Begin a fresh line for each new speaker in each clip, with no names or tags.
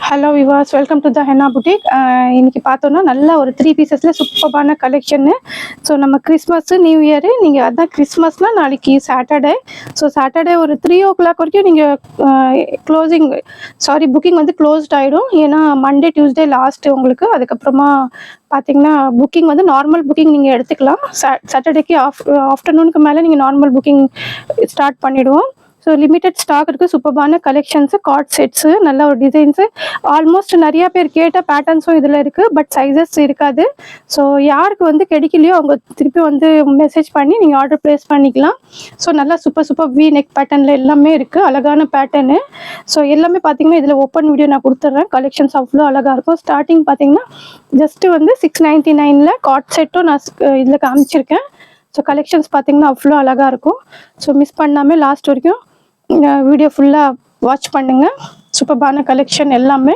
Hello Vilas, welcome to the henna boutique. இன்னைக்கு பார்த்தோன்னா நல்ல ஒரு 3 பீசஸில் சூப்பரான கலெக்ஷன்னு. ஸோ நம்ம கிறிஸ்மஸ்ஸு நியூ இயரு நீங்கள் அதான் கிறிஸ்மஸ்னால் நாளைக்கு சாட்டர்டே. ஸோ சாட்டர்டே ஒரு 3 o'clock வரைக்கும் நீங்கள் புக்கிங் வந்து க்ளோஸ்ட் ஆகிடும். ஏன்னா மண்டே டியூஸ்டே லாஸ்ட்டு உங்களுக்கு. அதுக்கப்புறமா பார்த்தீங்கன்னா புக்கிங் வந்து நார்மல் புக்கிங் நீங்கள் எடுத்துக்கலாம். சாட்டர்டேக்கு ஆஃப்டர்நூனுக்கு மேலே நீங்கள் நார்மல் புக்கிங் ஸ்டார்ட் பண்ணிவிடுவோம். ஸோ லிமிட்டட் ஸ்டாக் இருக்குது. சூப்பரான கலெக்ஷன்ஸு, கார்ட் செட்ஸு, நல்ல ஒரு டிசைன்ஸு. ஆல்மோஸ்ட் நிறையா பேர் கேட்ட பேட்டர்ன்ஸும் இதில் இருக்குது. பட் சைஸஸ் இருக்காது. ஸோ யாருக்கு வந்து கிடைக்கலையோ அவங்க திருப்பி வந்து மெசேஜ் பண்ணி நீங்கள் ஆர்டர் ப்ளேஸ் பண்ணிக்கலாம். ஸோ நல்லா சூப்பர் வி நெக் பேட்டர்னில் எல்லாமே இருக்குது. அழகான பேட்டர்னு. ஸோ எல்லாமே பார்த்தீங்கன்னா இதில் ஓப்பன் வீடியோ நான் கொடுத்துட்றேன். கலெக்ஷன்ஸ் அவ்வளோ அழகாக இருக்கும். ஸ்டார்டிங் பார்த்தீங்கன்னா ஜஸ்ட்டு வந்து 699 கார்ட் செட்டும் நான் இதில் காமிச்சிருக்கேன். ஸோ கலெக்ஷன்ஸ் பார்த்தீங்கன்னா அவ்வளோ அழகாக இருக்கும். ஸோ மிஸ் பண்ணாமல் லாஸ்ட் வரைக்கும் வீடியோ ஃபுல்லாக வாட்ச் பண்ணுங்கள். சூப்பரான கலெக்ஷன் எல்லாமே.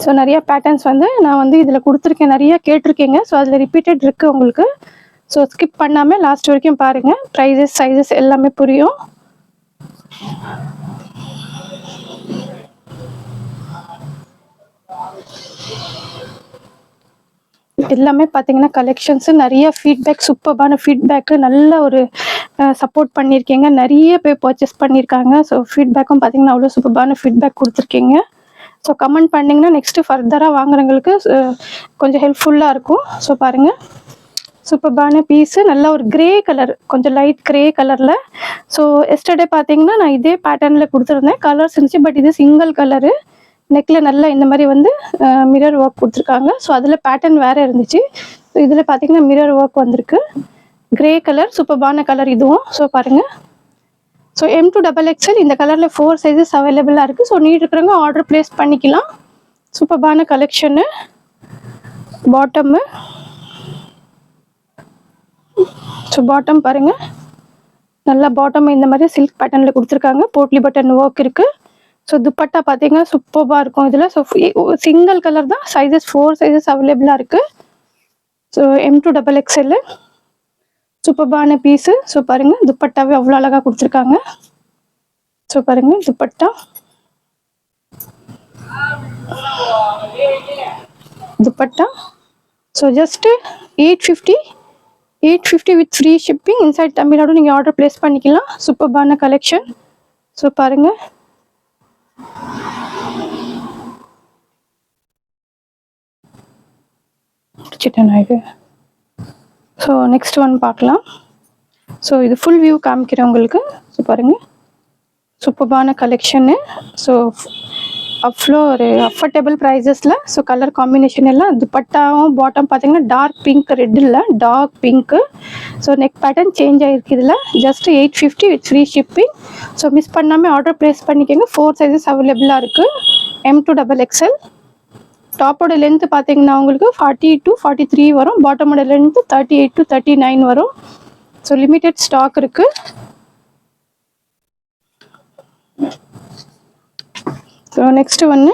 ஸோ நிறைய பேட்டர்ன்ஸ் வந்து நான் வந்து இதில் கொடுத்துருக்கேன். நிறைய கேட்டிருக்கீங்க. ஸோ அதில் ரிப்பீட்டட் இருக்குது உங்களுக்கு. ஸோ ஸ்கிப் பண்ணாமல் லாஸ்ட் வரைக்கும் பாருங்கள். ப்ரைஸஸ் சைஸஸ் எல்லாமே புரியும். எல்லாமே பார்த்தீங்கன்னா கலெக்ஷன்ஸு நிறைய ஃபீட்பேக், சூப்பரான ஃபீட்பேக்கு, நல்ல ஒரு சப்போர்ட் பண்ணியிருக்கீங்க. நிறைய பேர் பர்ச்சேஸ் பண்ணியிருக்காங்க. ஸோ ஃபீட்பேக்கும் பார்த்தீங்கன்னா அவ்வளோ சூப்பரான ஃபீட்பேக் கொடுத்துருக்கீங்க. ஸோ கமெண்ட் பண்ணிங்கன்னா நெக்ஸ்ட்டு ஃபர்தராக வாங்குறவங்களுக்கு கொஞ்சம் ஹெல்ப்ஃபுல்லாக இருக்கும். ஸோ பாருங்கள், சூப்பரான பீஸு, நல்ல ஒரு கிரே கலர், கொஞ்சம் லைட் கிரே கலரில். ஸோ எஸ்டர்டே பார்த்தீங்கன்னா நான் இதே பேட்டர்னில் கொடுத்துருந்தேன். கலர்ஸ் இருந்துச்சு. பட் இது சிங்கிள் கலரு. நெக்கில் நல்லா இந்த மாதிரி வந்து மிரர் ஒர்க் கொடுத்துருக்காங்க. ஸோ அதில் பேட்டர்ன் வேறு இருந்துச்சு. ஸோ இதில் பார்த்தீங்கன்னா மிரர் ஒர்க் வந்திருக்கு. கிரே கலர், சூப்பரான கலர் இதுவும். ஸோ பாருங்கள். ஸோ M2XXL இந்த கலரில் 4 சைஸஸ் அவைலபிளாக இருக்குது. ஸோ நீட் இருக்கிறவங்க ஆர்டர் ப்ளேஸ் பண்ணிக்கலாம். சூப்பரான கலெக்ஷனு. பாட்டமு, ஸோ பாட்டம் பாருங்கள். நல்லா பாட்டம் இந்த மாதிரி சில்க் பேட்டர்னில் கொடுத்துருக்காங்க. போட்லி பட்டன் ஒர்க் இருக்குது. ஸோ துப்பட்டா பார்த்தீங்கன்னா சூப்பராக இருக்கும் இதில். ஸோ சிங்கிள் கலர் தான். சைஸஸ் 4 சைஸஸ் அவைலபிளாக இருக்குது. ஸோ M2XXL சூப்பரான பீஸு. ஸோ பாருங்கள், துப்பட்டாவே அவ்வளோ அழகாக கொடுத்துருக்காங்க. ஸோ பாருங்கள் dupatta. Dupatta so just 850 with free shipping inside Tamil Nadu. நீங்கள் ஆர்டர் ப்ளேஸ் பண்ணிக்கலாம். சூப்பரான கலெக்ஷன். ஸோ பாருங்கள், இது. ஸோ நெக்ஸ்ட் ஒன் பார்க்கலாம். ஸோ இது ஃபுல் வியூ காமிக்கிறேன் உங்களுக்கு. ஸோ பாருங்கள், சூப்பரான கலெக்ஷனு. ஸோ அவ்வளோ ஒரு அஃபர்டபுள் ப்ரைஸஸில். ஸோ கலர் காம்பினேஷன் எல்லாம் துப்பட்டாவும் பாட்டம் பார்த்தீங்கன்னா டார்க் பிங்க், ரெட் இல்லை dark pink. So neck pattern change ஆகிருக்கு இதில். Just 850 with free shipping. So miss பண்ணாமல் ஆர்டர் ப்ளேஸ் பண்ணிக்கோங்க. 4 சைஸஸ் அவைலபிளாக இருக்குது. M2XXL. டாப்போட லென்த்து பார்த்தீங்கன்னா உங்களுக்கு 40 to 43 வரும். பாட்டமோட லென்த்து 38 to 39 வரும். ஸோ லிமிட்டட் ஸ்டாக் இருக்குது. ஸோ நெக்ஸ்ட்டு ஒன்று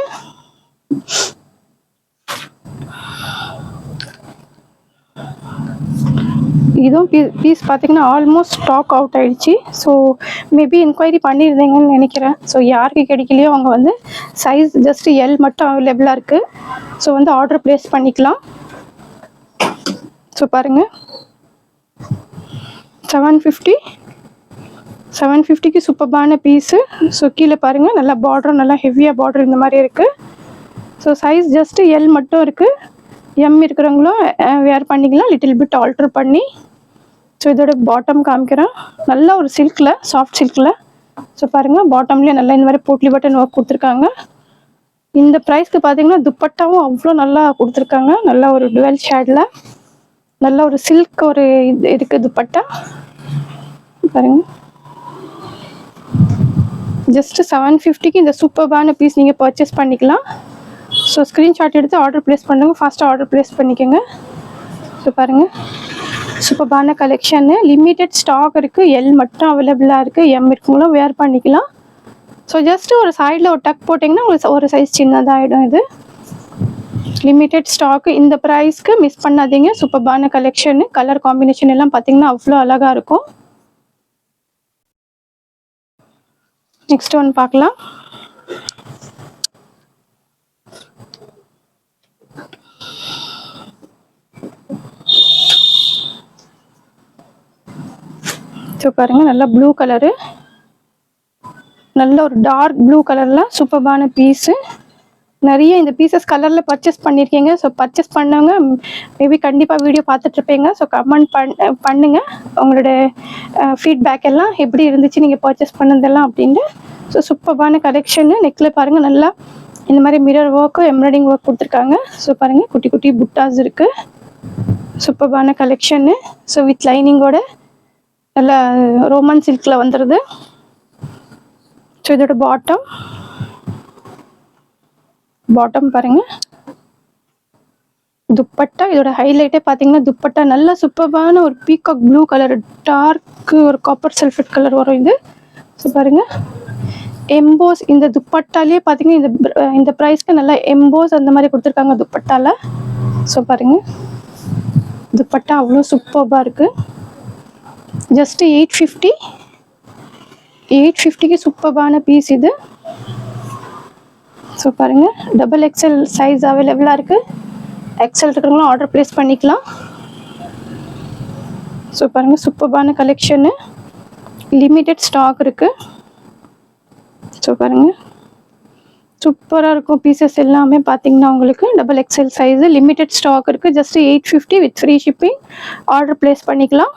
இதுவும் பீஸ் பார்த்தீங்கன்னா ஆல்மோஸ்ட் ஸ்டாக் அவுட் ஆகிடுச்சு. ஸோ மேபி என்கொயரி பண்ணியிருந்தீங்கன்னு நினைக்கிறேன். ஸோ யாருக்கு கிடைக்கலையோ அவங்க வந்து சைஸ் ஜஸ்ட்டு L மட்டும் அவைலபிளாக இருக்குது. ஸோ வந்து ஆர்டர் ப்ளேஸ் பண்ணிக்கலாம். ஸோ பாருங்கள், 750க்கு சூப்பரான பீஸு. ஸோ கீழே பாருங்கள், நல்லா பார்டர், நல்லா ஹெவியாக பார்டர் இந்த மாதிரி இருக்குது. ஸோ சைஸ் ஜஸ்ட்டு L மட்டும் இருக்குது. M இருக்கிறவங்களும் வேர் பண்ணிக்கலாம், லிட்டில் பிட் ஆல்ட்ரு பண்ணி. ஸோ இதோட பாட்டம் காமிக்கிறேன். நல்லா ஒரு சில்கில், சாஃப்ட் சில்கில். ஸோ பாருங்கள், பாட்டம்லேயே நல்லா இந்த மாதிரி போட்லி பட்டன் ஒர்க் கொடுத்துருக்காங்க. இந்த ப்ரைஸ்க்கு பார்த்தீங்கன்னா துப்பட்டாவும் அவ்வளோ நல்லா கொடுத்துருக்காங்க. நல்லா ஒரு டுவெல் ஷேடில் நல்ல ஒரு சில்க் ஒரு இது இருக்குது துப்பட்டா. பாருங்கள், ஜஸ்ட்டு 750க்கு இந்த சூப்பரான பீஸ் நீங்கள் பர்ச்சேஸ் பண்ணிக்கலாம். ஸோ ஸ்க்ரீன்ஷாட் எடுத்து ஆர்டர் ப்ளேஸ் பண்ணுங்கள். ஃபாஸ்ட்டாக ஆர்டர் ப்ளேஸ் பண்ணிக்கோங்க. ஸோ பாருங்கள், சூப்பரான கலெக்ஷனு. லிமிட்டட் ஸ்டாக் இருக்குது. L மட்டும் அவைலபிளாக இருக்குது. M இருக்குங்களும் வேர் பண்ணிக்கலாம். ஸோ ஜஸ்ட்டு ஒரு சைடில் ஒரு டக் போட்டிங்கன்னா உங்களுக்கு ஒரு சைஸ் சின்னதாகிடும். இது லிமிட்டட் ஸ்டாக்கு. இந்த ப்ரைஸ்க்கு மிஸ் பண்ணாதீங்க. சூப்பரான கலெக்ஷனு. கலர் காம்பினேஷன் எல்லாம் பார்த்தீங்கன்னா அவ்வளோ அழகாக இருக்கும். நெக்ஸ்ட் ஒன் பார்க்கலாம். ஸோ பாருங்கள், நல்லா ப்ளூ கலரு, நல்ல ஒரு டார்க் ப்ளூ கலரில் சூப்பர்பான பீஸு. நிறைய இந்த பீசஸ் கலரில் பர்ச்சேஸ் பண்ணியிருக்கீங்க. ஸோ பர்ச்சேஸ் பண்ணவங்க மேபி கண்டிப்பாக வீடியோ பார்த்துட்ருப்பீங்க. ஸோ கமெண்ட் பண்ணுங்கள் உங்களோட ஃபீட்பேக் எல்லாம் எப்படி இருந்துச்சு நீங்கள் பர்ச்சேஸ் பண்ணதெல்லாம் அப்படின்ட்டு. ஸோ சூப்பர்பான கலெக்ஷனு. நெக்கில் பாருங்கள், நல்லா இந்த மாதிரி மிரர் ஒர்க்கு எம்ப்ராய்டிங் ஒர்க் கொடுத்துருக்காங்க. ஸோ பாருங்கள், குட்டி குட்டி புட்டாஸ் இருக்குது. சூப்பர்பான கலெக்ஷனு. ஸோ வித் லைனிங்கோட நல்லா ரோமன் சில்கில் வந்துடுது. ஸோ இதோட பாட்டம் பாருங்கள், துப்பட்டா. இதோட ஹைலைட்டே பார்த்தீங்கன்னா துப்பட்டா நல்ல சூப்பர்பான ஒரு பீகாக் ப்ளூ கலர், டார்க்கு ஒரு காப்பர் சல்ஃபேட் கலர் வரும் இது. ஸோ பாருங்கள், எம்போஸ் இந்த துப்பட்டாலே பார்த்தீங்கன்னா இந்த ப்ரைஸ்க்கு நல்லா எம்போஸ் அந்த மாதிரி கொடுத்துருக்காங்க துப்பட்டாவில். ஸோ பாருங்கள், துப்பட்டா அவ்வளோ சூப்பர்பாக இருக்குது. ஜஸ்ட்டு 850க்கு சூப்பர்பான பீஸ் இது. ஸோ பாருங்கள், டபுள் எக்ஸ்எல் சைஸ் அவைலபிளாக இருக்குது. எக்ஸ்எல் இருக்கிறவங்களும் ஆர்டர் ப்ளேஸ் பண்ணிக்கலாம். ஸோ பாருங்கள், சூப்பர்பான கலெக்ஷனு, லிமிட்டட் ஸ்டாக் இருக்குது. ஸோ பாருங்கள், சூப்பராக இருக்கும் பீசஸ் எல்லாமே. பார்த்தீங்கன்னா உங்களுக்கு double XL size limited stock இருக்குது. Just 850 with free shipping. Order place பண்ணிக்கலாம்.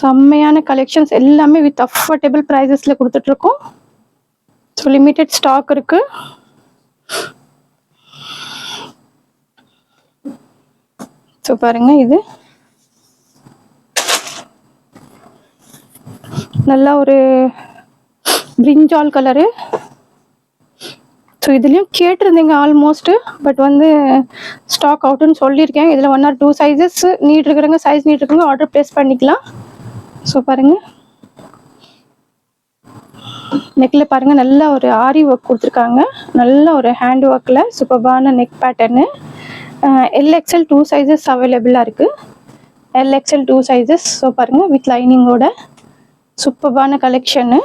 செம்மையான கலெக்ஷன்ஸ் எல்லாமே வித் அஃபோர்டபுள் ப்ரைஸஸில் கொடுத்துட்ருக்கோம். ஸோ லிமிட்டட் ஸ்டாக் இருக்குது. ஸோ பாருங்கள், இது நல்லா ஒரு பிரிஞ்சால் கலரு. ஸோ இதுலேயும் கேட்டிருந்தீங்க ஆல்மோஸ்ட்டு, பட் ஸ்டாக் அவுட்டுன்னு சொல்லியிருக்கேன். இதில் 1 or 2 சைஸஸ் நீட் இருக்கிறவங்க, சைஸ் நீட் இருக்கிறவங்க ஆர்டர் ப்ளேஸ் பண்ணிக்கலாம். ஸோ பாருங்கள், நெக்கில் பாருங்கள், நல்ல ஒரு ஆரி ஒர்க் கொடுத்துருக்காங்க. நல்ல ஒரு ஹேண்ட் ஒர்க்கில் சூப்பர்பான நெக் பேட்டர்னு. LXL 2 சைஸஸ் அவைலபிளாக இருக்குது. LXL 2 sizes. ஸோ பாருங்கள், வித் லைனிங்கோட சூப்பர்பான கலெக்ஷனு.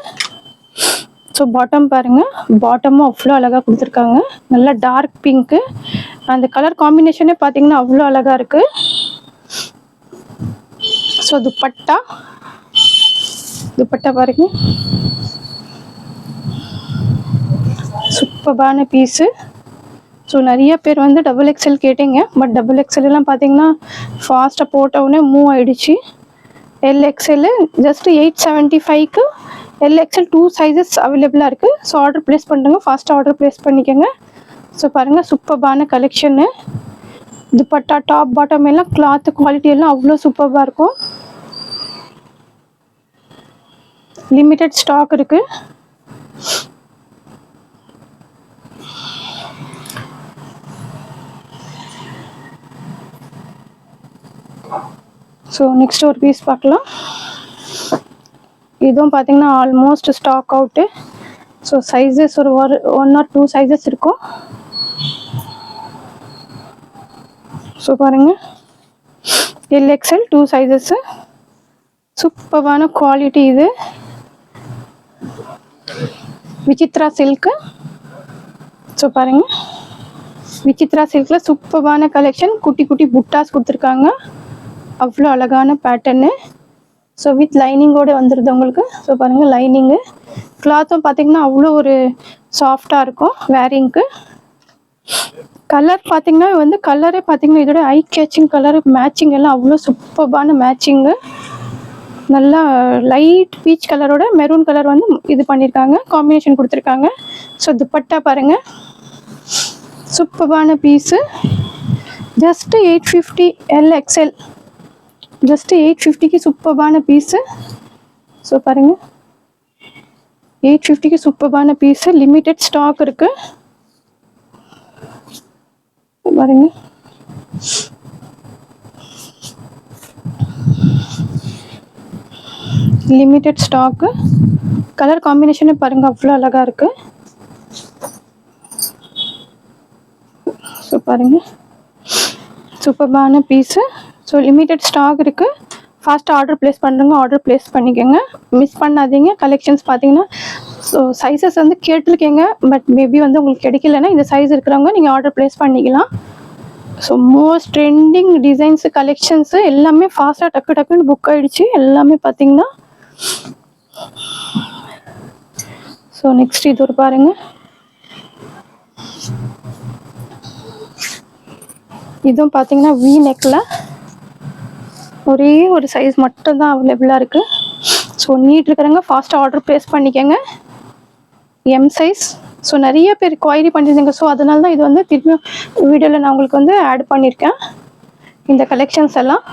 ஸோ பாட்டம் பாருங்கள், பாட்டமும் அவ்வளோ அழகாக கொடுத்துருக்காங்க. நல்லா டார்க் பிங்க்கு, அந்த கலர் காம்பினேஷனே பார்த்தீங்கன்னா அவ்வளோ அழகாக இருக்குது. ஸோ துப்பட்டா பாருங்கள், சூப்பர்பான பீஸு. ஸோ நிறைய பேர் டபுள் எக்ஸ்எல் கேட்டீங்க, பட் டபுள் எக்ஸ்எல் எல்லாம் பார்த்தீங்கன்னா ஃபாஸ்ட்டாக போட்டவுடனே மூவ் ஆகிடுச்சு. LXL ஜஸ்ட்டு 875க்கு LXL 2 சைஸஸ் அவைலபிளாக இருக்குது. ஸோ ஆர்டர் ப்ளேஸ் பண்ணுறங்க, ஃபாஸ்ட்டாக ஆர்டர் ப்ளேஸ் பண்ணிக்கோங்க. ஸோ பாருங்கள், சூப்பர்பான கலெக்ஷனு. துப்பட்டா டாப் பாட்டம் எல்லாம் கிளாத்து குவாலிட்டி எல்லாம் அவ்வளோ சூப்பராக இருக்கும். லிமிட்டட் ஸ்டாக் இருக்குது. ஸோ நெக்ஸ்ட் ஒரு பீஸ் பார்க்கலாம். இதுவும் பார்த்தீங்கன்னா almost stock out. So sizes ஒரு 1 or 2 சைஸஸ் இருக்கும். ஸோ பாருங்கள், LXL 2 சைஸஸ்ஸு. சூப்பரான குவாலிட்டி இது. விசித்ரா சில்க்கு. ஸோ பாருங்கள், விசித்ரா சில்கில் சூப்பரான கலெக்ஷன். குட்டி குட்டி புட்டாஸ் கொடுத்துருக்காங்க, அவ்வளோ அழகான பேட்டர்னு. ஸோ வித் லைனிங்கோடு வந்துடுது உங்களுக்கு. ஸோ பாருங்கள், லைனிங்கு கிளாத்தும் பார்த்தீங்கன்னா அவ்வளோ ஒரு சாஃப்டாக இருக்கும் வேரிங்க்கு. கலர் பார்த்தீங்கன்னா கலரே பார்த்தீங்கன்னா இதோட ஐ கேச்சிங் கலரு, மேட்சிங் எல்லாம் அவ்வளோ சூப்பரான மேட்சிங்கு. நல்லா லைட் பீச் கலரோட மெரூன் கலர் இது பண்ணியிருக்காங்க, காம்பினேஷன் கொடுத்துருக்காங்க. ஸோ துப்பட்டா பாருங்கள், சூப்பரான பீஸு. Just 850 LXL. ஜஸ்ட்டு 850க்கு சூப்பரான பீஸு. ஸோ பாருங்கள், 850க்கு சூப்பரான பீஸு. லிமிட்டட் ஸ்டாக் இருக்குது பாருங்கள். Limited stock. கலர் காம்பினேஷனே பாருங்கள் அவ்வளோ அழகாக இருக்குது. ஸோ பாருங்கள், சூப்பரான பீஸு. ஸோ லிமிட்டட் ஸ்டாக் இருக்குது. ஃபாஸ்ட்டாக ஆர்டர் ப்ளேஸ் பண்ணுறவங்க ஆர்டர் ப்ளேஸ் பண்ணிக்கோங்க, மிஸ் பண்ணாதீங்க. கலெக்ஷன்ஸ் பார்த்தீங்கன்னா ஸோ சைஸஸ் கேட்டிருக்கீங்க, பட் மேபி உங்களுக்கு கிடைக்கலன்னா இந்த சைஸ் இருக்கிறவங்க நீங்கள் ஆர்டர் ப்ளேஸ் பண்ணிக்கலாம். So most trending designs collections எல்லாமே ஃபாஸ்ட்டாக டக்கு டக்குன்னு புக் ஆகிடுச்சு எல்லாமே பார்த்தீங்கன்னா. ஸோ நெக்ஸ்ட் இது ஒரு பாருங்கள், இதுவும் பார்த்தீங்கன்னா வி நெக்கில் ஒரே ஒரு சைஸ் மட்டும்தான் அவைலபிளாக இருக்குது. ஸோ நீட் இருக்கிறவங்க ஃபாஸ்ட்டாக ஆர்டர் ப்ளேஸ் பண்ணிக்கோங்க. M size. ஸோ நிறைய பேர் குவைரி பண்ணியிருந்தீங்க. ஸோ அதனால தான் இது வந்து திரும்பியும் வீடியோவில் நான் உங்களுக்கு வந்து ஆட் பண்ணியிருக்கேன் இந்த கலெக்ஷன்ஸ் எல்லாம்.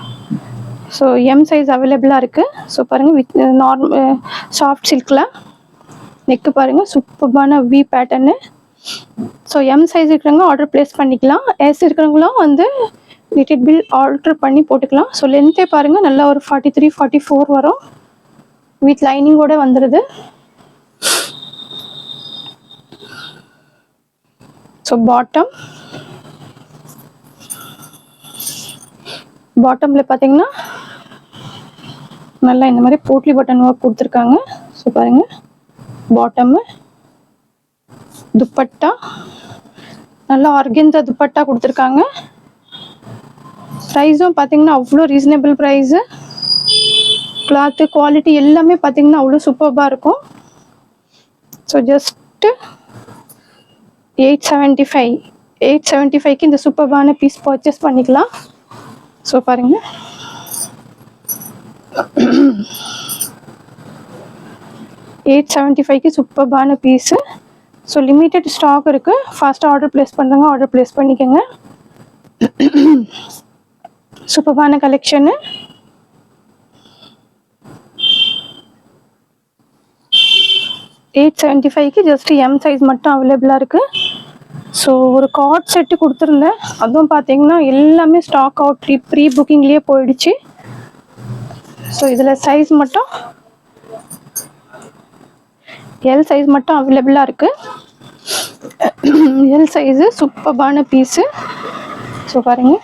ஸோ எம் சைஸ் அவைலபிளாக இருக்குது. ஸோ பாருங்கள், வித் நார்மல் சாஃப்ட் சில்கில் நெக்கு பாருங்கள், சூப்பர்பான V pattern. So M size இருக்கிறவங்க ஆர்டர் ப்ளேஸ் பண்ணிக்கலாம். எஸ் இருக்கிறவங்களும் வந்து லிட்டில் பில் ஆல்ட்ரு பண்ணி போட்டுக்கலாம். ஸோ லென்த்தே பாருங்கள், நல்லா ஒரு 43, 44 வரும். வித் லைனிங்கோட வந்துடுது. ஸோ பாட்டமில் பார்த்தீங்கன்னா நல்லா இந்த மாதிரி போட்லி பட்டன் ஒர்க் கொடுத்துருக்காங்க. ஸோ பாருங்கள், பாட்டமு துப்பட்டா நல்லா ஆர்கென்ஸா துப்பட்டா கொடுத்துருக்காங்க. ப்ரைஸும் பார்த்தீங்கன்னா அவ்வளோ ரீசனபிள் ப்ரைஸு. கிளாத்து குவாலிட்டி எல்லாமே பார்த்தீங்கன்னா அவ்வளோ சூப்பர்பாக இருக்கும். ஸோ ஜஸ்ட்டு 875க்கு இந்த சூப்பர்பான பீஸ் பர்ச்சேஸ் பண்ணிக்கலாம். ஸோ பாருங்கள், 875க்கு சூப்பர்பான பீஸு. ஸோ லிமிட்டட் ஸ்டாக் இருக்குது. ஃபாஸ்ட்டாக ஆர்டர் ப்ளேஸ் பண்ணுறவங்க ஆர்டர் ப்ளேஸ் பண்ணிக்கோங்க. சூப்பர்பான கலெக்ஷனு. $875க்கு ஜஸ்ட் எம் சைஸ் மட்டும் அவைலபிளாக இருக்குது. ஸோ ஒரு கார்ட் செட்டு கொடுத்துருந்தேன், அதுவும் பார்த்தீங்கன்னா எல்லாமே ஸ்டாக் அவுட் ப்ரீ புக்கிங்லேயே போயிடுச்சு. ஸோ இதில் சைஸ் மட்டும் எல் சைஸ் மட்டும் அவைலபிளாக இருக்குது. எல் சைஸு சூப்பர்பான பீஸு. ஸோ பாருங்கள்,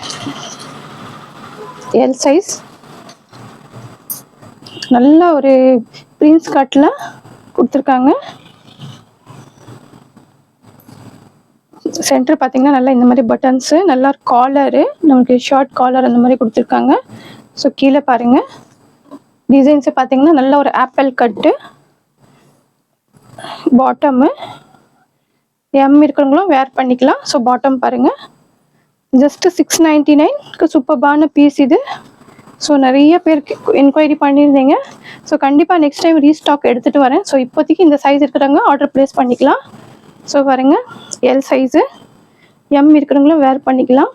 எல் சைஸ் நல்ல ஒரு பிரின்ஸ் கட்டில் கொடுத்துருக்காங்க. சென்டர் பார்த்தீங்கன்னா நல்லா இந்த மாதிரி பட்டன்ஸு, நல்லா காலரு, நமக்கு ஷார்ட் காலர் அந்த மாதிரி கொடுத்துருக்காங்க. ஸோ கீழே பாருங்கள், டிசைன்ஸு பார்த்தீங்கன்னா நல்ல ஒரு ஆப்பிள் கட்டு. பாட்டமு எம் இருக்கிறவங்களும் வேர் பண்ணிக்கலாம். ஸோ பாட்டம் பாருங்கள், ஜஸ்ட்டு 699க்கு சூப்பர்பான பீஸ் இது. ஸோ நிறைய பேருக்கு என்கொயரி பண்ணியிருந்தீங்க. ஸோ கண்டிப்பாக நெக்ஸ்ட் டைம் ரீஸ்டாக் எடுத்துகிட்டு வரேன். ஸோ இப்போதைக்கு இந்த சைஸ் இருக்கிறவங்க ஆர்டர் ப்ளேஸ் பண்ணிக்கலாம். ஸோ பாருங்கள், எல் சைஸு, எம் இருக்கிறவங்களும் வேர் பண்ணிக்கலாம்.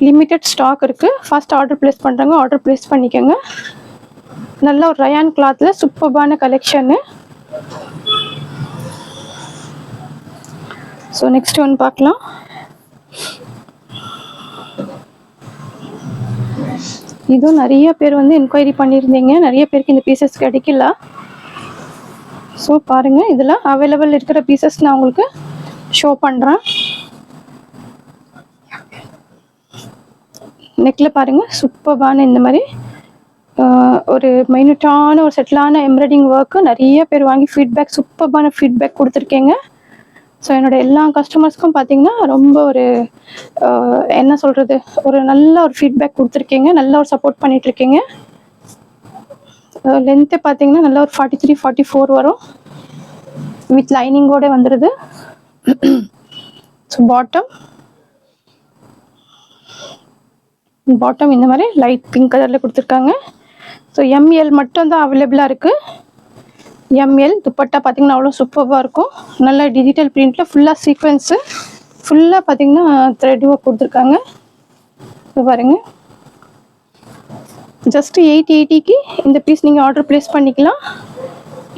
லிமிட்டட் ஸ்டாக் இருக்குது. ஃபர்ஸ்ட் ஆர்டர் ப்ளேஸ் பண்ணுறவங்க ஆர்டர் ப்ளேஸ் பண்ணிக்கோங்க. நல்ல ஒரு ரயான் கிளாத்தில் சூப்பர்பான கலெக்ஷனு. ஸோ நெக்ஸ்ட் ஒன்று பார்க்கலாம். இதுவும் நிறைய பேர் வந்து என்கொயரி பண்ணியிருந்தீங்க, நிறைய பேருக்கு இந்த பீசஸ் கிடைக்கல. ஸோ பாருங்கள், இதில் அவைலபிள் இருக்கிற பீசஸ் நான் உங்களுக்கு ஷோ பண்ணுறேன். நெக்கில் பாருங்கள், சூப்பர்பான இந்த மாதிரி ஒரு மைனூட்டான ஒரு செட்டிலான எம்ப்ராய்டிங் ஒர்க்கு. நிறைய பேர் வாங்கி ஃபீட்பேக், சூப்பர்பான ஃபீட்பேக் கொடுத்துருக்கீங்க. ஸோ என்னோடய எல்லா கஸ்டமர்ஸ்க்கும் பார்த்தீங்கன்னா ரொம்ப ஒரு என்ன சொல்கிறது, ஒரு நல்ல ஒரு ஃபீட்பேக் கொடுத்துருக்கீங்க, நல்ல ஒரு சப்போர்ட் பண்ணிகிட்ருக்கீங்க. லென்த்து பார்த்தீங்கன்னா நல்லா ஒரு 43, 44 வரும். வித் லைனிங்கோட வந்துடுது. ஸோ பாட்டம் இந்த மாதிரி லைட் பிங்க் கலரில் கொடுத்துருக்காங்க. ஸோ எம்எல் மட்டும்தான் அவைலபிளாக இருக்குது. எம்எல் துப்பட்டா பார்த்தீங்கன்னா அவ்வளோ சூப்பராக இருக்கும். நல்ல டிஜிட்டல் பிரிண்டில் ஃபுல்லாக சீக்வன்ஸு, ஃபுல்லாக பார்த்தீங்கன்னா த்ரெட் ஒர்க் கொடுத்துருக்காங்க. ஸோ பாருங்கள், ஜஸ்ட்டு 880க்கு இந்த பீஸ் நீங்கள் ஆர்டர் ப்ளேஸ் பண்ணிக்கலாம்.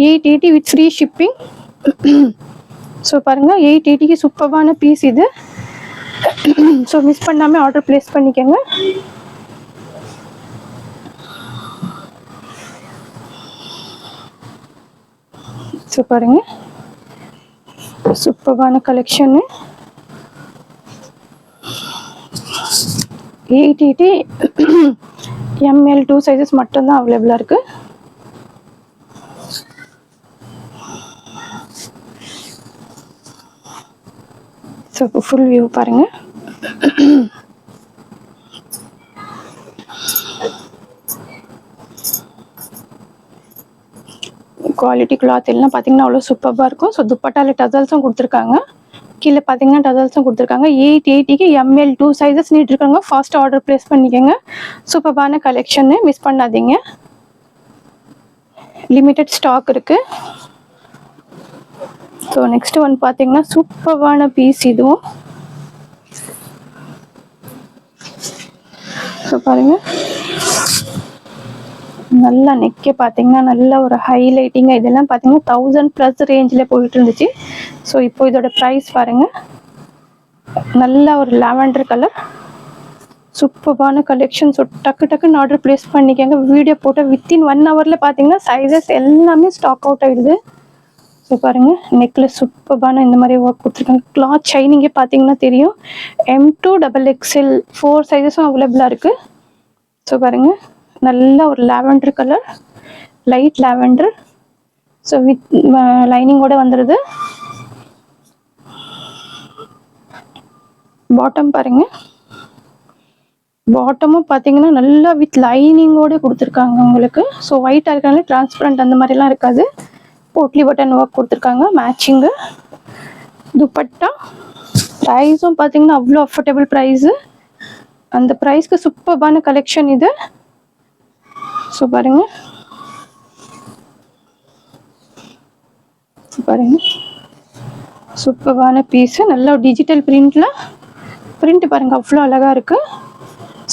880 வித் ஃப்ரீ ஷிப்பிங். ஸோ பாருங்கள், 880க்கு சூப்பரான பீஸ் இது. ஸோ மிஸ் பண்ணாமல் ஆர்டர் ப்ளேஸ் பண்ணிக்கோங்க. ஸோ பாருங்கள், சூப்பரான கலெக்ஷனு. 880 எம்எல் 2 சைஸஸ் மட்டும்தான் அவைலபிளாக இருக்குது. ஸோ ஃபுல் வியூ பாருங்கள். குவாலிட்டி கிளாத் எல்லாம் பார்த்தீங்கன்னா அவ்வளோ சூப்பராக இருக்கும். ஸோ துப்பட்டால டசல்ஸும் கொடுத்துருக்காங்க. கீழே பார்த்தீங்கன்னா டசல்ஸும் கொடுத்துருக்காங்க. 880க்கு எம்எல் 2 சைஸஸ் நீட்டிருக்காங்க. ஃபாஸ்ட் ஆர்டர் ப்ளேஸ் பண்ணிக்கோங்க. சூப்பரான கலெக்ஷன்னு மிஸ் பண்ணாதீங்க. லிமிட்டட் ஸ்டாக் இருக்குது. ஸோ நெக்ஸ்ட் ஒன் பார்த்தீங்கன்னா சூப்பரான பீஸ் இதுவும். ஸோ பாருங்க, நல்லா நெக்கே பார்த்தீங்கன்னா நல்ல ஒரு ஹைலைட்டிங்காக இதெல்லாம் பார்த்தீங்கன்னா 1000+ ரேஞ்சில் போயிட்டு இருந்துச்சு. ஸோ இப்போ இதோட ப்ரைஸ் பாருங்கள். நல்ல ஒரு லாவெண்டர் கலர், சூப்பரான கலெக்ஷன். ஸோ டக்குன்னு ஆர்டர் ப்ளேஸ் பண்ணிக்கோங்க. வீடியோ போட்டு வித்தின் 1 ஹவரில் பார்த்தீங்கன்னா சைஸஸ் எல்லாமே ஸ்டாக் அவுட் ஆகிடுது. ஸோ பாருங்கள், நெக்கில் சூப்பரான இந்த மாதிரி ஒர்க் கொடுத்துருக்காங்க. கிளாத் ஷைனிங்கே பார்த்தீங்கன்னா தெரியும். M2 XXL 4 சைஸஸும் அவைலபிளாக இருக்குது. ஸோ பாருங்கள், நல்ல ஒரு lavender colour, light lavender. So with லைனிங்கோட வந்துடுது. பாட்டம் பாருங்க, பாட்டமும் பார்த்தீங்கன்னா நல்லா வித் லைனிங்கோட கொடுத்துருக்காங்க உங்களுக்கு. ஸோ ஒயிட்டாக இருக்கிறனால டிரான்ஸ்பரண்ட் அந்த மாதிரிலாம் இருக்காது. போட்லி பட்டன் ஒர்க் கொடுத்துருக்காங்க மேட்சிங்கு. துப்பட்டா ப்ரைஸும் பார்த்தீங்கன்னா அவ்வளோ அஃபோர்டபுள் ப்ரைஸு. அந்த ப்ரைஸ்க்கு சூப்பரான கலெக்ஷன் இது. ஸோ பாருங்க, பாருங்க சூப்பரான பீஸு. நல்ல டிஜிட்டல் பிரிண்டில் பிரிண்ட் பாருங்கள் அவ்வளோ அழகாக இருக்குது.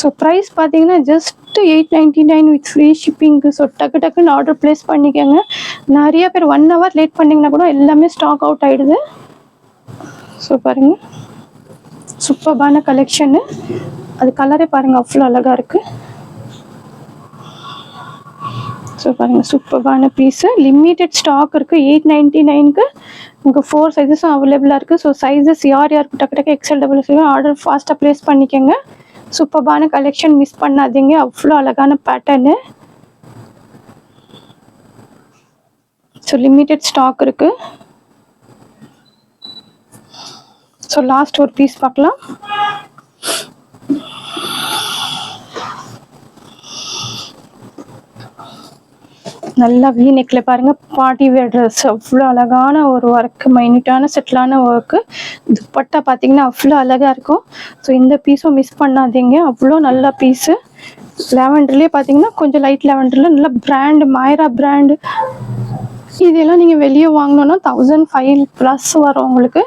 ஸோ ப்ரைஸ் பார்த்தீங்கன்னா just 899 with free shipping. So டக்குன்னு ஆர்டர் ப்ளேஸ் பண்ணிக்கோங்க. நிறைய பேர் 1 ஹவர் லேட் பண்ணிங்கன்னா கூட எல்லாமே ஸ்டாக் அவுட் ஆகிடுது. ஸோ பாருங்கள், சூப்பரான கலெக்ஷனு. அது கலரே பாருங்கள் அவ்வளோ அழகாக இருக்குது. ஸோ பாருங்கள், சூப்பரான பீஸு. லிமிட்டட் ஸ்டாக் இருக்குது. 899க்கு உங்களுக்கு 4 சைஸஸும் அவைலபிளாக இருக்குது. ஸோ சைஸஸ் யாருக்கு டக்கு XL XXL ஆர்டர் ஃபாஸ்ட்டாக ப்ளேஸ் பண்ணிக்கோங்க. சூப்பரான கலெக்ஷன் மிஸ் பண்ணாதீங்க. அவ்வளோ அழகான பேட்டர்னு. ஸோ லிமிட்டட் ஸ்டாக் இருக்குது. ஸோ லாஸ்ட் ஒரு பீஸ் பார்க்கலாம். நல்லா வீ நெக்கில் பாருங்கள், பார்ட்டி வேர் ட்ரெஸ். அவ்வளோ அழகான ஒரு ஒர்க்கு, மைன்யூட்டான செட்டிலான ஒர்க்கு. துப்பட்டா பார்த்தீங்கன்னா அவ்வளோ அழகாக இருக்கும். ஸோ இந்த பீஸும் மிஸ் பண்ணாதீங்க. அவ்வளோ நல்ல பீஸு. லாவெண்டர்லேயே பார்த்தீங்கன்னா கொஞ்சம் லைட் லாவெண்டரில் நல்ல பிராண்டு, மாயரா பிராண்டு. இதெல்லாம் நீங்கள் வெளியே வாங்கினோன்னா 1500+ வரும் உங்களுக்கு.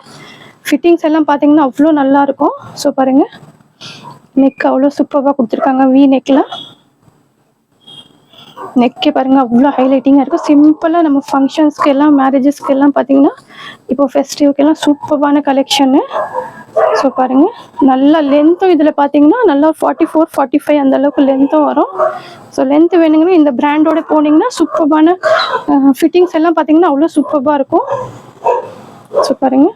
ஃபிட்டிங்ஸ் எல்லாம் பார்த்தீங்கன்னா அவ்வளோ நல்லாயிருக்கும். ஸோ பாருங்கள், நெக் அவ்வளோ சூப்பராக கொடுத்துருக்காங்க. வீ நெக்கில் நெக்கே பாருங்கள் அவ்வளோ ஹைலைட்டிங்காக இருக்கும். சிம்பிளாக நம்ம ஃபங்க்ஷன்ஸ்க்கு எல்லாம், மேரேஜஸ்க்கு எல்லாம் பார்த்தீங்கன்னா இப்போ ஃபெஸ்டிவ்க்கெல்லாம் சூப்பரான கலெக்ஷனு. ஸோ பாருங்கள், நல்ல லென்த்தும் இதில் பார்த்தீங்கன்னா நல்லா 44, 45 அந்த அளவுக்கு லென்த்தும் வரும். ஸோ லென்த்து வேணுங்கன்னா இந்த பிராண்டோட போனீங்கன்னா சூப்பரான ஃபிட்டிங்ஸ் எல்லாம் பார்த்தீங்கன்னா அவ்வளோ சூப்பராக இருக்கும். ஸோ பாருங்கள்,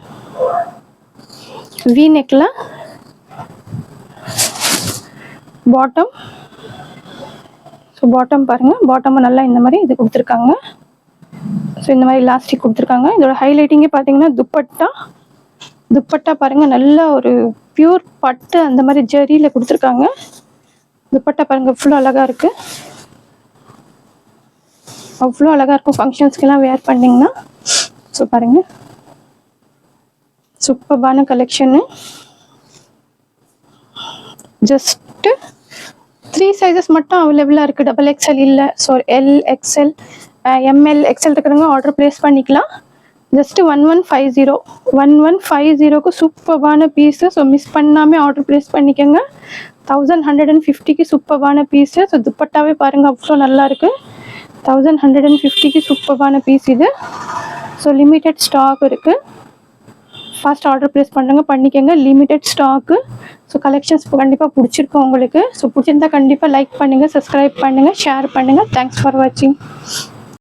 வி நெக்கில் பாட்டம். ஸோ பாட்டம் பாருங்கள், பாட்டமும் நல்லா இந்த மாதிரி இது கொடுத்துருக்காங்க. ஸோ இந்த மாதிரி எலாஸ்டிக் கொடுத்துருக்காங்க. இதோட ஹைலைட்டிங்கே பார்த்தீங்கன்னா துப்பட்டா பாருங்கள், நல்ல ஒரு பியூர் பட்டு அந்த மாதிரி ஜரியில் கொடுத்துருக்காங்க. துப்பட்டா பாருங்கள் அவ்வளோ அழகாக இருக்குது. அவ்வளோ அழகாக இருக்கும் ஃபங்க்ஷன்ஸ்க்கெல்லாம் வேர் பண்ணிங்கன்னா. ஸோ பாருங்கள், சூப்பரான கலெக்ஷனு. ஜஸ்ட்டு 3 சைஸஸ் மட்டும் அவைலபிளாக இருக்குது. XXL இல்லை. So L XL ML XL இருக்கிறவங்க ஆர்டர் ப்ளேஸ் பண்ணிக்கலாம். ஜஸ்ட்டு 1150 சூப்பரான பீஸு. ஸோ மிஸ் பண்ணாமல் ஆர்டர் ப்ளேஸ் பண்ணிக்கோங்க. 1150க்கு சூப்பரான பீஸு. ஸோ துப்பட்டாவே பாருங்கள் அவ்வளோ நல்லா இருக்குது. 1150க்கு சூப்பரான பீஸ் இது. ஸோ லிமிட்டட் ஸ்டாக் இருக்குது. ஃபாஸ்ட் ஆர்டர் ப்ளேஸ் பண்ணிக்கோங்க. Limited stock. ஸோ கலெக்ஷன்ஸ் கண்டிப்பாக பிடிச்சிருக்கும் உங்களுக்கு. ஸோ பிடிச்சிருந்தா கண்டிப்பாக லைக் பண்ணுங்கள், சப்ஸ்கிரைப் பண்ணுங்கள், ஷேர் பண்ணுங்கள். தேங்க்ஸ் ஃபார் வாட்சிங்.